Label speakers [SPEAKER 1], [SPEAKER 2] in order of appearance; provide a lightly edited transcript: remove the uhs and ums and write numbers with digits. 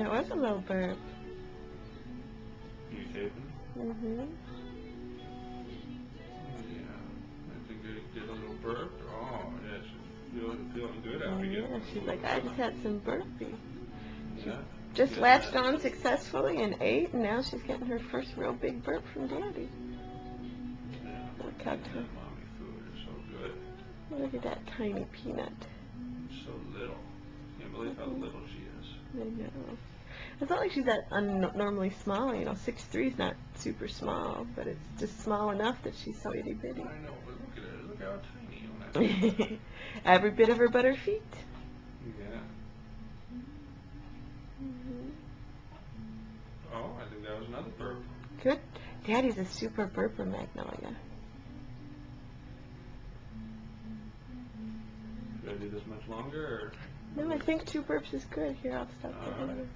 [SPEAKER 1] That was a little burp.
[SPEAKER 2] You taping?
[SPEAKER 1] Mm-hmm.
[SPEAKER 2] Yeah. I think I did a little burp. Oh, yeah, she's feeling good after getting
[SPEAKER 1] Yeah, she's like, I just had some burpee.
[SPEAKER 2] Yeah.
[SPEAKER 1] Just
[SPEAKER 2] Getting
[SPEAKER 1] latched
[SPEAKER 2] that.
[SPEAKER 1] on successfully and ate, and now she's getting her first real big burp from Daddy.
[SPEAKER 2] Yeah.
[SPEAKER 1] Look how
[SPEAKER 2] Getting that mommy food is so good.
[SPEAKER 1] Look at that tiny peanut.
[SPEAKER 2] It's so little. Can't believe how little she is.
[SPEAKER 1] I know. It's not like she's that normally small, you know, 6'3" is not super small, but it's just small enough that she's so itty bitty.
[SPEAKER 2] I know, but look at her. Look how tiny when I see
[SPEAKER 1] Every bit of her but her feet.
[SPEAKER 2] Yeah.
[SPEAKER 1] Mm-hmm.
[SPEAKER 2] Oh, I think that was another burp.
[SPEAKER 1] Good. Daddy's a super burper, Magnolia.
[SPEAKER 2] Should I do this much longer? Or?
[SPEAKER 1] No, I think 2 burps is good. Here, I'll stop the
[SPEAKER 2] All right.
[SPEAKER 1] video.